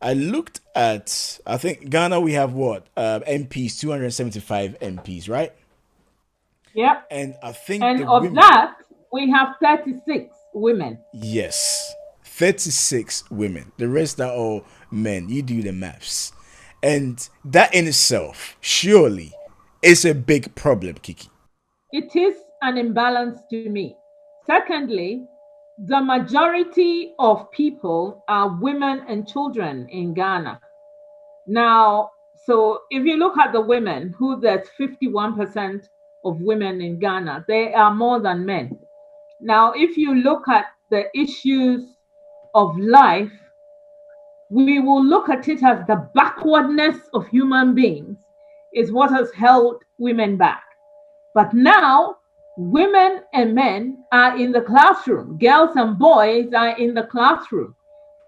I looked at, I think Ghana, we have what? MPs, 275 MPs, right? Yep. And I think And the of women, that, we have 36 women. yes, 36 women. The rest are all men. You do the maths. And that in itself, surely, is a big problem, Kiki. It is an imbalance to me. Secondly, the majority of people are women and children in Ghana. Now, so if you look at the women, who that's 51% of women in Ghana, they are more than men. Now, if you look at the issues of life, we will look at it as the backwardness of human beings is what has held women back. But now, women and men are in the classroom, girls and boys are in the classroom,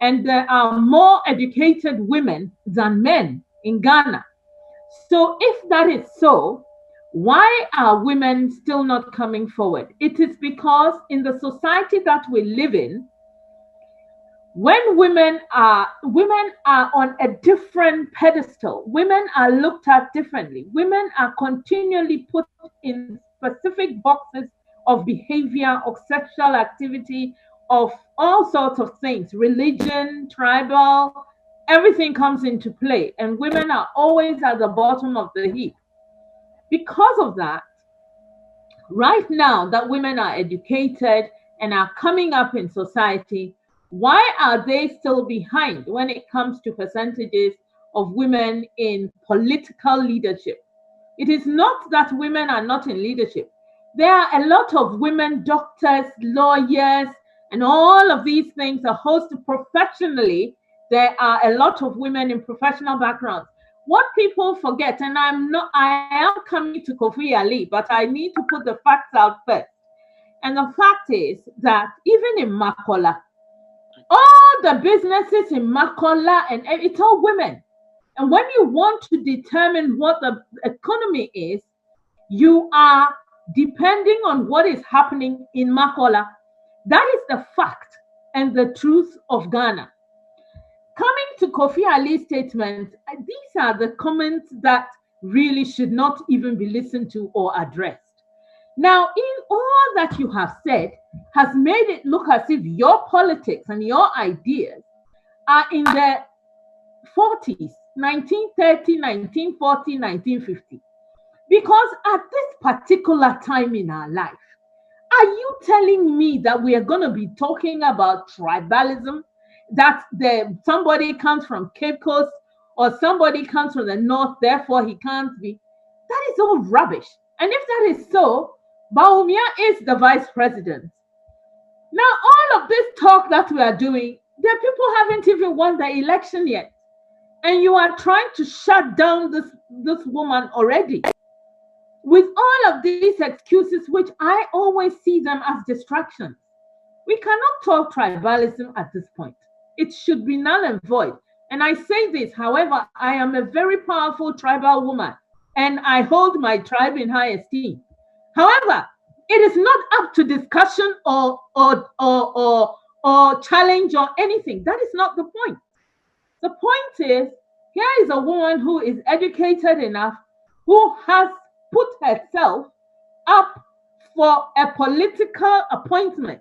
and there are more educated women than men in Ghana. So, if that is so, why are women still not coming forward? It is because in the society that we live in, when women are on a different pedestal, women are looked at differently, women are continually put in specific boxes of behavior, of sexual activity, of all sorts of things, religion, tribal, everything comes into play, and women are always at the bottom of the heap. Because of that, right now that women are educated and are coming up in society, why are they still behind when it comes to percentages of women in political leadership? It is not that women are not in leadership. There are a lot of women doctors, lawyers, and all of these things are hosted professionally. There are a lot of women in professional backgrounds. What people forget, and I am coming to Kofi Ali, but I need to put the facts out first. And the fact is that even in Makola, all the businesses in Makola and it's all women. And when you want to determine what the economy is, you are depending on what is happening in Makola. That is the fact and the truth of Ghana. Coming to Kofi Ali's statement, these are the comments that really should not even be listened to or addressed. Now, in all that you have said, has made it look as if your politics and your ideas are in the 40s, 1930, 1940, 1950. Because at this particular time in our life, are you telling me that we are going to be talking about tribalism? That somebody comes from Cape Coast or somebody comes from the north, therefore he can't be? That is all rubbish. And if that is so, Baumia is the vice president. Now, all of this talk that we are doing, the people haven't even won the election yet. And you are trying to shut down this woman already with all of these excuses, which I always see them as distractions. We cannot talk tribalism at this point. It should be null and void. And I say this, however, I am a very powerful tribal woman and I hold my tribe in high esteem. However, it is not up to discussion or challenge or anything. That is not the point. The point is, here is a woman who is educated enough, who has put herself up for a political appointment.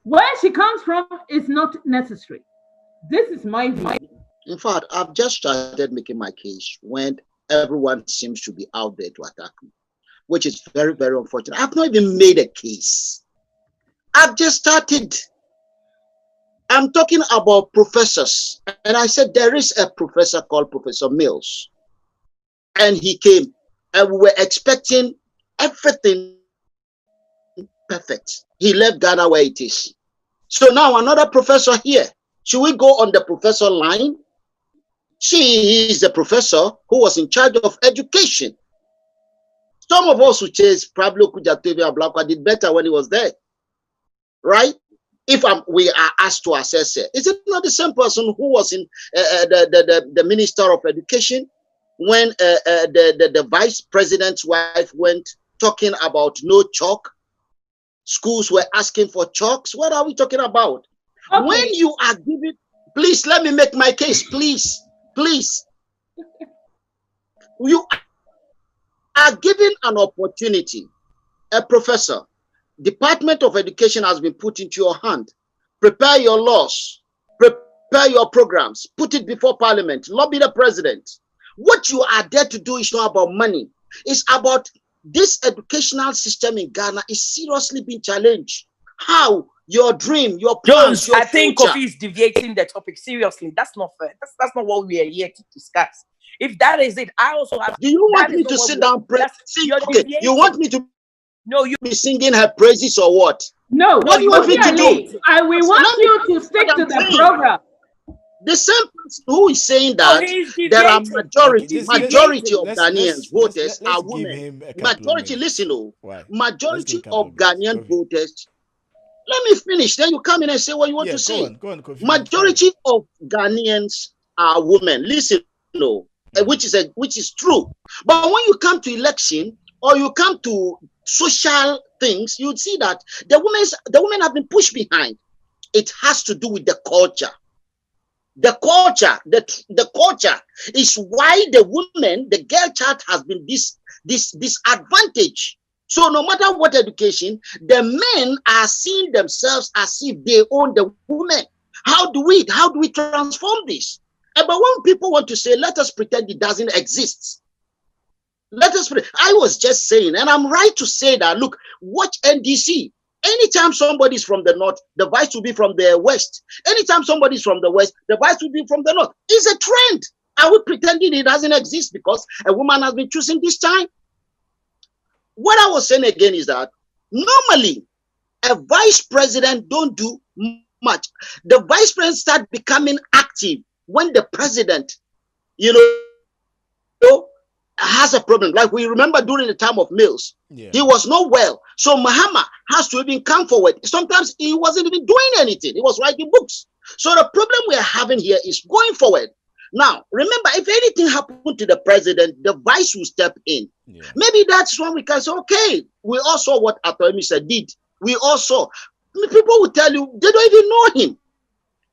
Where she comes from is not necessary. This is my view. In fact, I've just started making my case when everyone seems to be out there to attack me, which is very, very unfortunate. I've not even made a case. I've just started. I'm talking about professors. And I said, there is a professor called Professor Mills. And he came, and we were expecting everything perfect. He left Ghana where it is. So now another professor here. Should we go on the professor line? She is the professor who was in charge of education. Some of us who chased Pablo Kujatevia Blakwa did better when he was there, right? If we are asked to assess it, is it not the same person who was in the Minister of Education when the vice president's wife went talking about no chalk? Schools were asking for chalks. What are we talking about? Okay. When you are giving, Please let me make my case. Please. You are given an opportunity. A professor, Department of Education has been put into your hand. Prepare your laws, prepare your programs, put it before Parliament, lobby the president. What you are there to do is not about money. It's about this educational system in Ghana is seriously being challenged. How? Your dream, your plans, Jones, your I think future. Kofi is deviating the topic. Seriously, that's not fair. That's not what we are here to discuss. If that is it, I also have. Do you want me to sit down pray? Okay, you want me to be singing her praises or what? No, what do you want me to do? We want you to stick to the program. The same person who is saying that there are majority of Ghanaians voters are women. Majority, listen, majority of Ghanaian voters. Let me finish. Then you come in and say what you want to say. Go on, Kofi, majority of Ghanaians are women. Listen, which is true. But when you come to election or you come to social things, you'd see that the women have been pushed behind. It has to do with the culture. The culture is why the woman, the girl child, has been disadvantage. So no matter what education, the men are seeing themselves as if they own the woman. How do we transform this? But when people want to say, let us pretend it doesn't exist. I was just saying, and I'm right to say that, look, watch NDC. Anytime somebody's from the north, the vice will be from the west. Anytime somebody's from the west, the vice will be from the north. It's a trend. Are we pretending it doesn't exist because a woman has been choosing this time? What I was saying again is that normally a vice president don't do much. The vice president start becoming active when the president, has a problem. Like we remember during the time of Mills, he was not well. So Mahama has to even come forward. Sometimes he wasn't even doing anything. He was writing books. So the problem we are having here is going forward. Now, remember, if anything happened to the president, the vice will step in. Yeah. Maybe that's when we can say, okay, we all saw what Atoemisa did. We all saw. People will tell you, they don't even know him.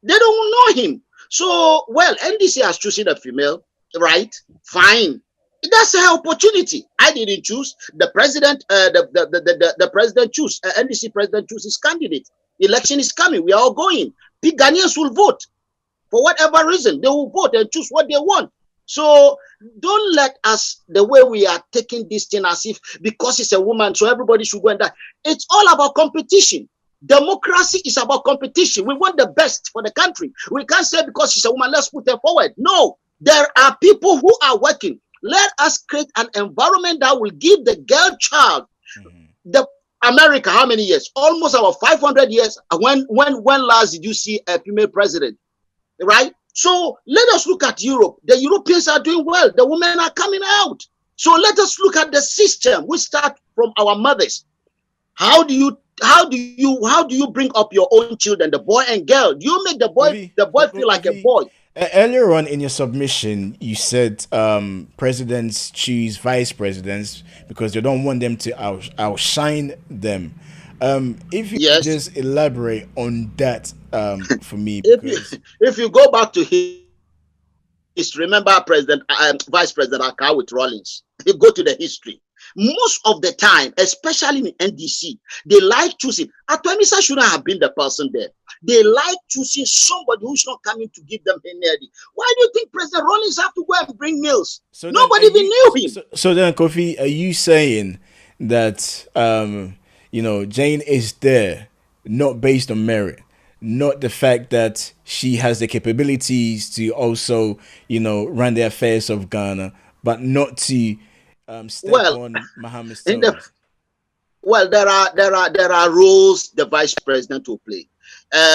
They don't know him. So, well, NDC has chosen a female, right? Fine. That's her opportunity. I didn't choose. The president, the president choose. NDC president choose his candidate. Election is coming. We are all going. Ghanaians will vote. For whatever reason, they will vote and choose what they want. So don't let us, the way we are taking this thing as if because it's a woman, so everybody should go and die. It's all about competition. Democracy is about competition. We want the best for the country. We can't say because she's a woman, let's put her forward. No, there are people who are working. Let us create an environment that will give the girl child, the America, how many years? Almost about 500 years. When last did you see a female president? Right? So let us look at Europe. The Europeans are doing well. The women are coming out. So let us look at the system. We start from our mothers. How do you bring up your own children, the boy and girl? Do you make the boy feel like a boy? Earlier on in your submission, you said presidents choose vice presidents because they don't want them to outshine them. If you just elaborate on that for me, because if you go back to history, remember Vice President Akar with Rawlings. You go to the history. Most of the time, especially in NDC, they like choosing. Atoemisa shouldn't have been the person there. They like choosing somebody who's not coming to give them energy. Why do you think President Rawlings have to go and bring Mills? So nobody even knew him. So then, Kofi, are you saying that Jane is there not based on merit, not the fact that she has the capabilities to also run the affairs of Ghana, but not to step on Mohammed's toes? There are roles the vice president will play.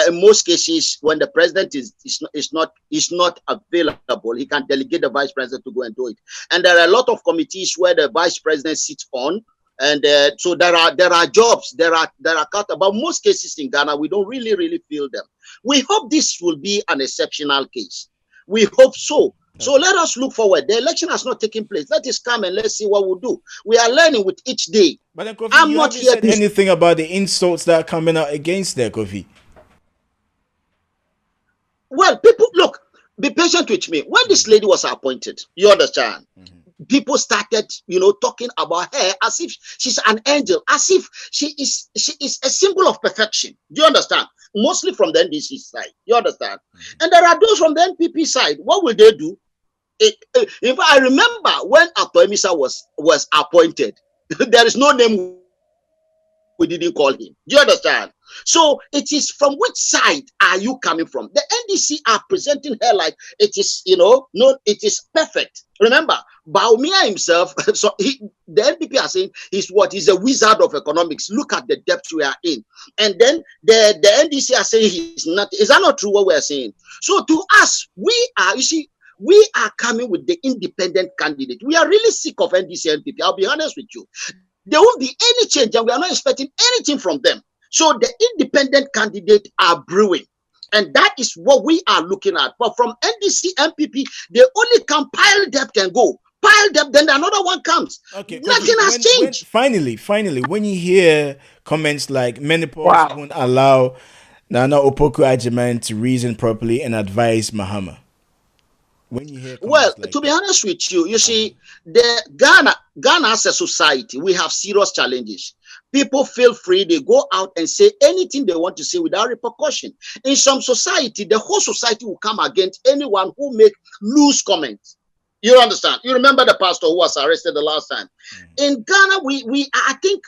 In most cases, when the president is not available, he can delegate the vice president to go and do it. And there are a lot of committees where the vice president sits on, and so there are jobs, there are cut. But most cases in Ghana, we don't really feel them. We hope this will be an exceptional case. We hope so. So let us look forward. The election has not taken place. Let us come and let's see what we'll do. We are learning with each day. But then, Kofi, I'm not here said anything about the insults that are coming out against there, Kofi. Well, people be patient with me. When this lady was appointed, you understand, people started, talking about her as if she's an angel, as if she is a symbol of perfection. Do you understand? Mostly from the NDC side. You understand? And there are those from the NPP side. What will they do? If I remember when Atoemisa was appointed, there is no name we didn't call him. Do you understand? So it is from which side are you coming from? The NDC are presenting her like it is, no, it is perfect. Remember, Baumia himself, the NPP are saying he's a wizard of economics. Look at the depth we are in. And then the NDC are saying he's not. Is that not true what we are saying? So to us, we are coming with the independent candidate. We are really sick of NDC and NPP. I'll be honest with you. There won't be any change, and we are not expecting anything from them. So the independent candidate are brewing. And that is what we are looking at. But from NDC, MPP, they only can pile debt and go. Pile debt, then another one comes. Okay. Nothing has changed. Finally, when you hear comments like menopause won't allow Nana Opoku-Agyemang to reason properly and advise Mahama. When you hear to be honest with you, you see, Ghana as a society, we have serious challenges. People feel free, they go out and say anything they want to say without repercussion. In some society, the whole society will come against anyone who make loose comments. You understand? You remember the pastor who was arrested the last time. In Ghana, we I think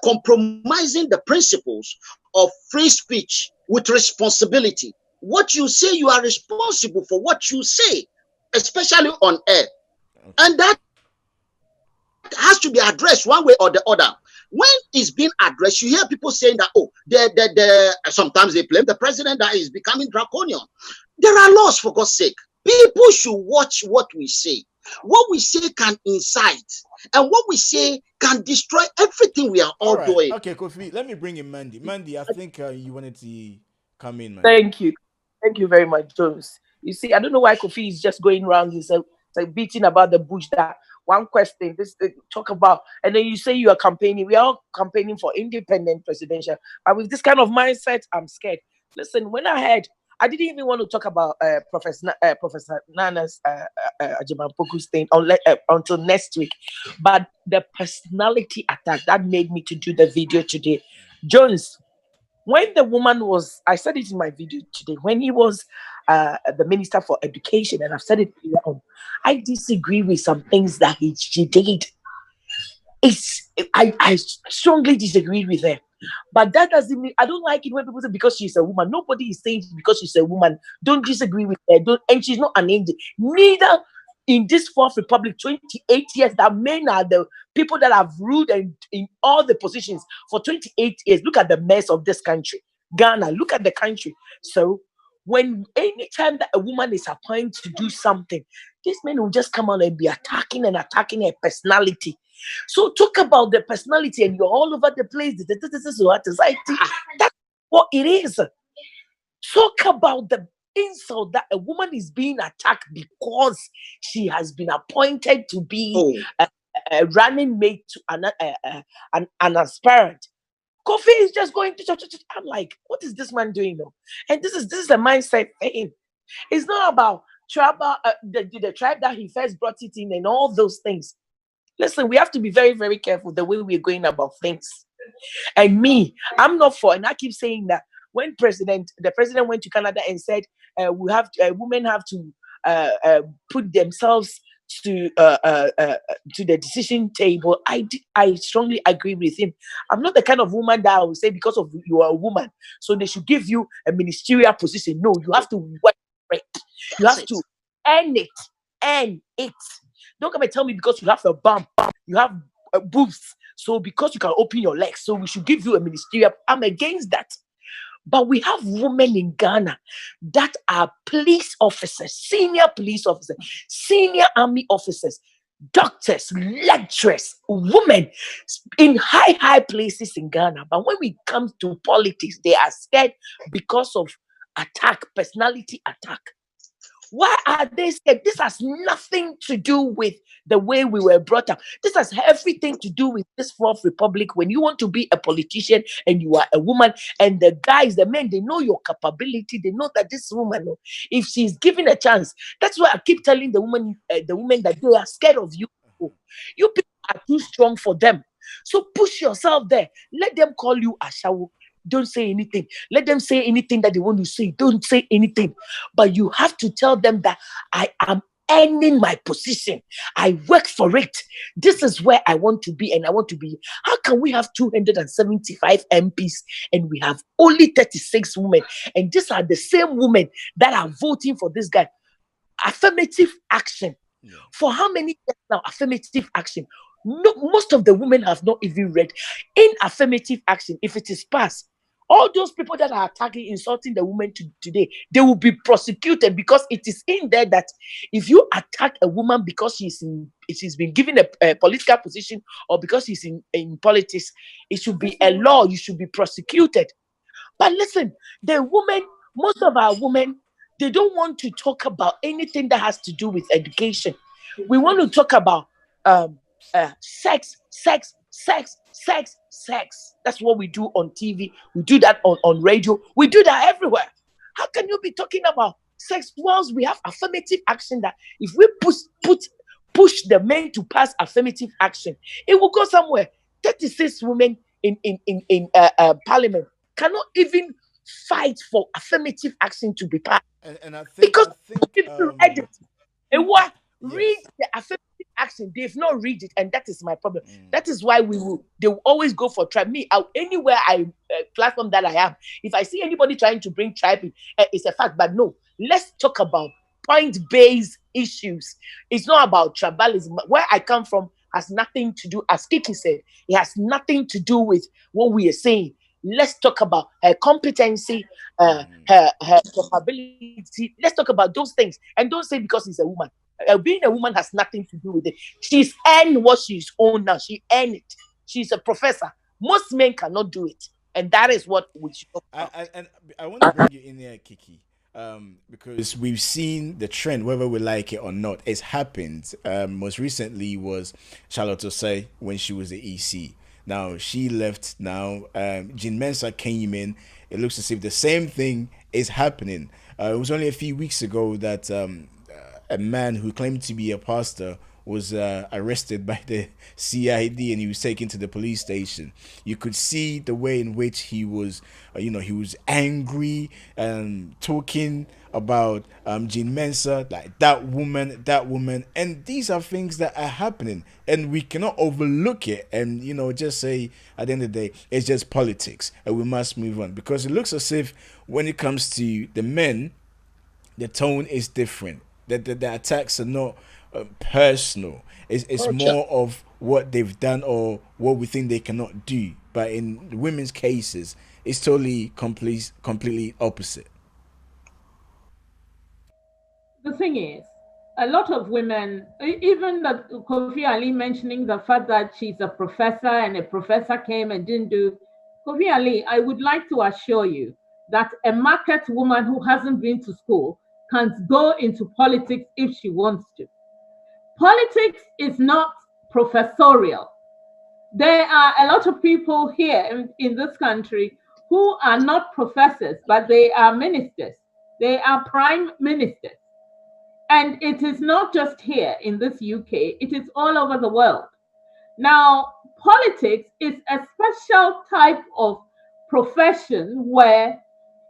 compromising the principles of free speech with responsibility. What you say, you are responsible for what you say, especially on air. And that has to be addressed one way or the other. When it's being addressed, you hear people saying that, sometimes they blame the president that is becoming draconian. There are laws, for God's sake. People should watch what we say. What we say can incite, and what we say can destroy everything we are all doing. Okay, Kofi, let me bring in Mandy. Mandy, I think you wanted to come in, man. Thank you. Thank you very much, Jones. You see, I don't know why Kofi is just going around himself, like beating about the bush that one question, this talk about, and then you say you are campaigning. We are all campaigning for independent presidential. But with this kind of mindset, I'm scared. Listen, when I didn't even want to talk about Professor Nana's Jane Opoku's thing until next week. But the personality attack that made me to do the video today. Jones, when the woman was, I said it in my video today, when he was the Minister for Education, and I've said it earlier on, I disagree with some things that she did. I strongly disagree with her. But that doesn't mean I don't like it when people say because she's a woman. Nobody is saying because she's a woman. Don't disagree with her. And she's not an angel. Neither in this Fourth Republic, 28 years, that men are the people that have ruled and in all the positions for 28 years. Look at the mess of this country. Ghana, look at the country. So when anytime that a woman is appointed to do something, these men will just come out and be attacking her personality. So talk about the personality and you're all over the place. This is what society. That's what it is. Talk about the insult that a woman is being attacked because she has been appointed to be a running mate to an aspirant. Kofi is just going to church. I'm like, what is this man doing now? And this is a mindset thing. It's not about trouble, the tribe that he first brought it in and all those things. Listen, we have to be very, very careful the way we're going about things. And me, I'm not for, and I keep saying that when the president went to Canada and said women have to put themselves to the decision table, I strongly agree with him. I'm not the kind of woman that I will say because of you are a woman, so they should give you a ministerial position. No, you have to work for it. You have to earn it. Don't come and tell me because you have a bump, you have boobs, so because you can open your legs, so we should give you a ministerial. I'm against that. But we have women in Ghana that are police officers, senior police officers, senior army officers, doctors, lecturers, women in high places in Ghana. But when we come to politics, they are scared because of personality attack. Why are they scared? This has nothing to do with the way we were brought up. This has everything to do with this Fourth Republic. When you want to be a politician and you are a woman, and the guys, the men, they know your capability. They know that this woman, if she's given a chance, that's why I keep telling the women that they are scared of you. You people are too strong for them. So push yourself there. Let them call you Ashawo. Don't say anything. Let them say anything that they want to say. Don't say anything. But you have to tell them that I am earning my position. I work for it. This is where I want to be, and I want to be. How can we have 275 MPs and we have only 36 women? And these are the same women that are voting for this guy. Affirmative action. For how many years now? Affirmative action. No, most of the women have not even read. In affirmative action, if it is passed, all those people that are attacking, insulting the women today, they will be prosecuted, because it is in there that if you attack a woman because she's been given a political position, or because she's in politics, it should be a law. You should be prosecuted. But listen, most of our women, they don't want to talk about anything that has to do with education. We want to talk about sex. That's what we do on TV. We do that on radio. We do that everywhere. How can you be talking about sex whilst we have affirmative action? That if we push the men to pass affirmative action, it will go somewhere. 36 women in parliament cannot even fight for affirmative action to be passed, And I think because I think people read it. And what read yes. the affirmative action? They've not read it, and that is my problem. That is why they will always go for tribe. Me, anywhere platform that I am, if I see anybody trying to bring tribe in, it's a fact. But no, let's talk about point-based issues. It's not about tribalism. Where I come from has nothing to do, as Kiki said, it has nothing to do with what we are saying. Let's talk about her competency, her capability. Let's talk about those things, and don't say because she's a woman. Being a woman has nothing to do with it. She's earned what she's owned now. She earned it. She's a professor. Most men cannot do it, and that is what we should talk about. I want to bring you in there, Kiki, because we've seen the trend, whether we like it or not. It's happened. Most recently was Charlotte Osei when she was the EC. Now she left. Now Jean Mensa came in. It looks as if the same thing is happening. It was only a few weeks ago that a man who claimed to be a pastor was arrested by the CID, and he was taken to the police station. You could see the way in which he was, he was angry and talking about Jean Mensa, like that woman, and these are things that are happening, and we cannot overlook it, and just say at the end of the day it's just politics, and we must move on, because it looks as if when it comes to the men, the tone is different. The attacks are not personal. It's more of what they've done or what we think they cannot do. But in women's cases, it's totally completely opposite. The thing is, a lot of women, even that Kofi Ali mentioning the fact that she's a professor and a professor came and didn't do. Kofi Ali, I would like to assure you that a market woman who hasn't been to school can go into politics if she wants to. Politics is not professorial. There are a lot of people here in this country who are not professors, but they are ministers. They are prime ministers. And it is not just here in this UK, it is all over the world. Now, politics is a special type of profession where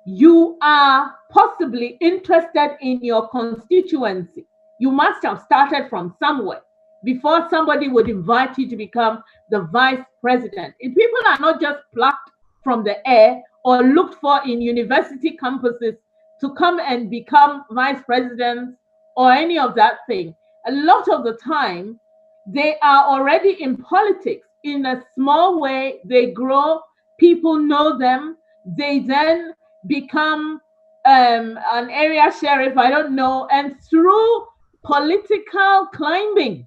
you are possibly interested in your constituency. You must have started from somewhere before somebody would invite you to become the vice president. And people are not just plucked from the air or looked for in university campuses to come and become vice presidents or any of that thing. A lot of the time, they are already in politics in a small way. They grow, people know them. They then become an area sheriff, I don't know, and through political climbing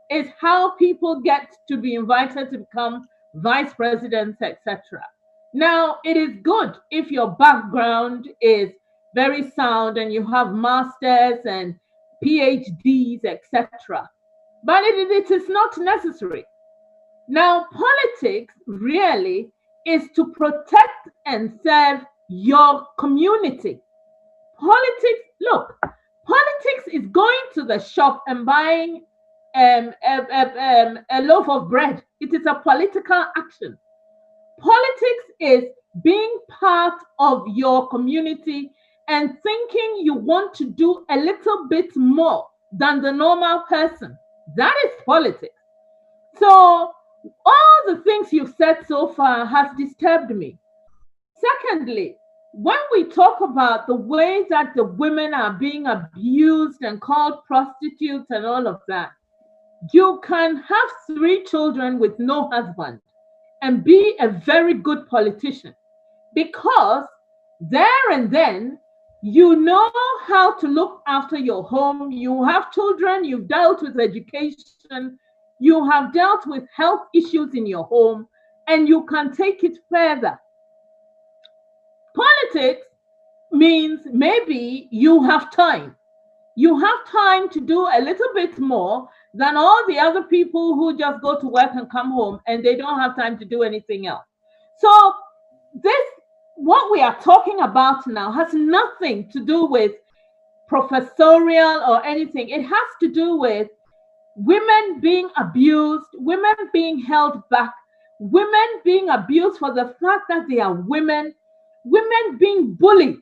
is how people get to be invited to become vice presidents, etc. Now, it is good if your background is very sound and you have masters and PhDs, etc. But it is not necessary. Now, politics really is to protect and serve your community. Politics, look, politics is going to the shop and buying a loaf of bread. It is a political action. Politics is being part of your community and thinking you want to do a little bit more than the normal person. That is politics. So all the things you've said so far has disturbed me. Secondly, when we talk about the way that the women are being abused and called prostitutes and all of that, you can have 3 children with no husband and be a very good politician, because there and then you know how to look after your home. You have children, you've dealt with education, you have dealt with health issues in your home, and you can take it further. Politics means maybe you have time. You have time to do a little bit more than all the other people who just go to work and come home and they don't have time to do anything else. So this, what we are talking about now, has nothing to do with professorial or anything. It has to do with women being abused, women being held back, women being abused for the fact that they are women, women being bullied.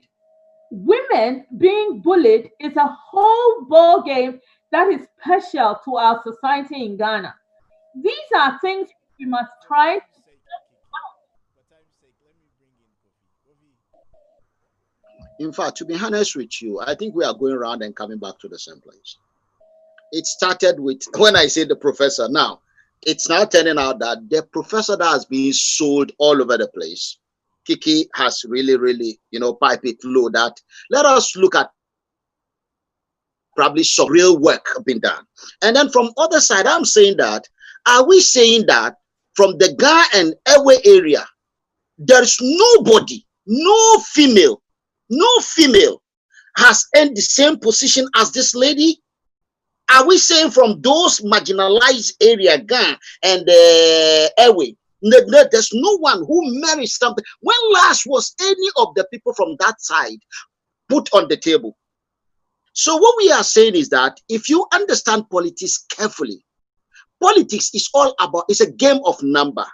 Women being bullied is a whole ball game that is special to our society in Ghana. These are things we must try. In fact, to be honest with you, I think we are going around and coming back to the same place. It started with, when I say the professor, now it's now turning out that the professor that has been sold all over the place, Kiki has really, piped it low that let us look at probably some real work being done. And then from other side, I'm saying that, are we saying that from the Ga and Ewe area, there's nobody, no female has earned the same position as this lady? Are we saying from those marginalized area, Ga and Ewe, there's no one who marries something? When last was any of the people from that side put on the table? So what we are saying is that if you understand politics carefully, politics is all about, it's a game of number.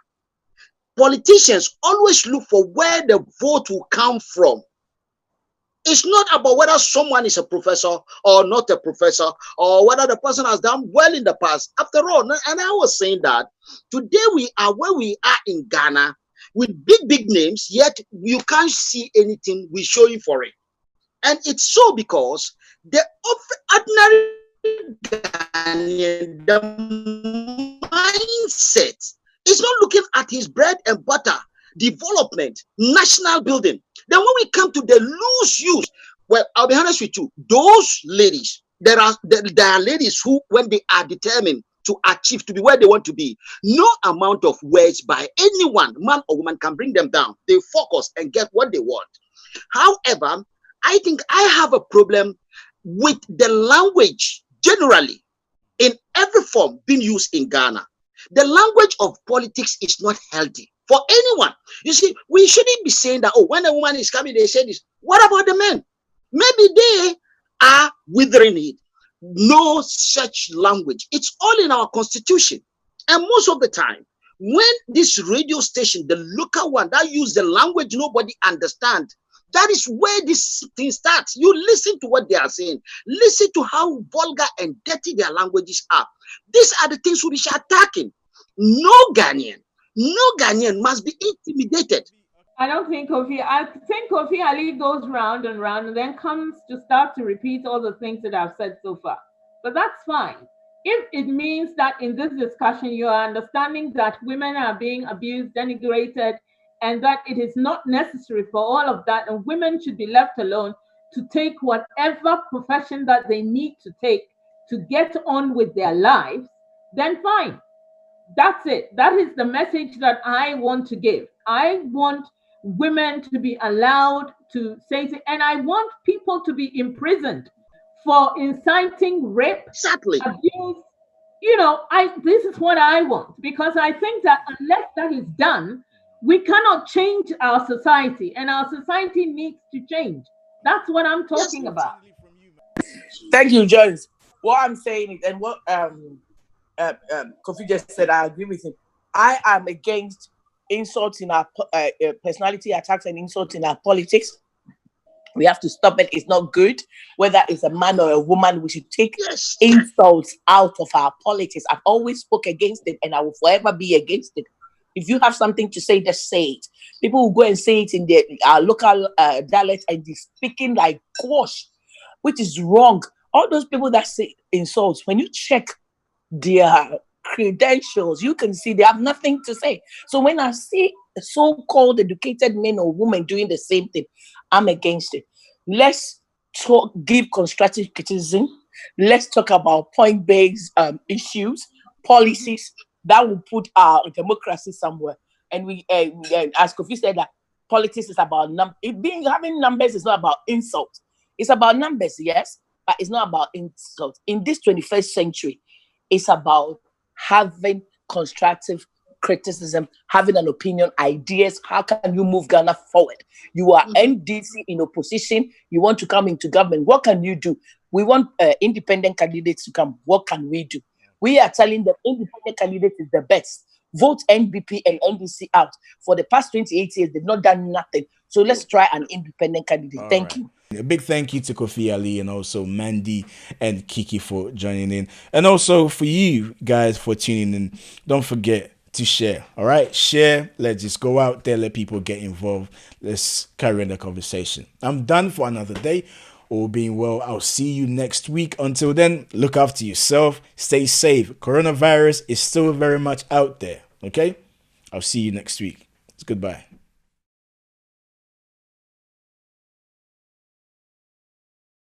Politicians always look for where the vote will come from. It's not about whether someone is a professor or not a professor, or whether the person has done well in the past. After all, and I was saying that today we are where we are in Ghana with big names, yet you can't see anything we showing for it. And it's so because the ordinary Ghanaian, the mindset is not looking at his bread and butter, development, national building. Then when we come to the loose use, well, I'll be honest with you, those ladies, there are ladies who, when they are determined to achieve, to be where they want to be, no amount of words by anyone, man or woman, can bring them down. They focus and get what they want. However, I think I have a problem with the language generally in every form being used in Ghana. The language of politics is not healthy for anyone. You see, we shouldn't be saying that, oh, when a woman is coming, they say this. What about the men? Maybe they are withering it. No such language. It's all in our constitution. And most of the time, when this radio station, the local one that use the language nobody understands, that is where this thing starts. You listen to what they are saying. Listen to how vulgar and dirty their languages are. These are the things we should attacking. No Ghanaian must be intimidated. I don't think Kofi. I think Kofi Ali goes round and then comes to start to repeat all the things that I've said so far. But that's fine. If it means that in this discussion you are understanding that women are being abused, denigrated, and that it is not necessary for all of that, and women should be left alone to take whatever profession that they need to take to get on with their lives, then fine. That's it. That is the message that I want to give. I want women to be allowed to say it. And I want people to be imprisoned for inciting rape, Exactly. abuse. You know, this is what I want, because I think that unless that is done, we cannot change our society, and our society needs to change. That's what I'm talking about. Thank you, Jones. What I'm saying is, and what Kofi just said, I agree with him. I am against insults in our personality attacks and insults in our politics. We have to stop it. It's not good. Whether it's a man or a woman, we should take insults out of our politics. I've always spoke against it, and I will forever be against it. If you have something to say, just say it. People will go and say it in their local dialect, and they're speaking like quash, which is wrong. All those people that say insults, when you check their credentials, you can see they have nothing to say. So when I see so-called educated men or women doing the same thing, I'm against it. Let's give constructive criticism. Let's talk about point-based issues, policies that will put our democracy somewhere. And we, as Kofi said, that politics is about having numbers is not about insult. It's about numbers, yes, but it's not about insult. In this 21st century, it's about having constructive criticism, having an opinion, ideas. How can you move Ghana forward? You are NDC in opposition. You want to come into government. What can you do? We want independent candidates to come. What can we do? We are telling them independent candidate is the best. Vote NBP and NDC out. For the past 28 years, they've not done nothing. So let's try an independent candidate. Thank you. A big thank you to Kofi Ali and also Mandy and Kiki for joining in. And also for you guys for tuning in. Don't forget to share. All right? Share. Let's just go out there. Let people get involved. Let's carry on the conversation. I'm done for another day. All being well, I'll see you next week. Until then, look after yourself. Stay safe. Coronavirus is still very much out there. Okay? I'll see you next week. It's goodbye.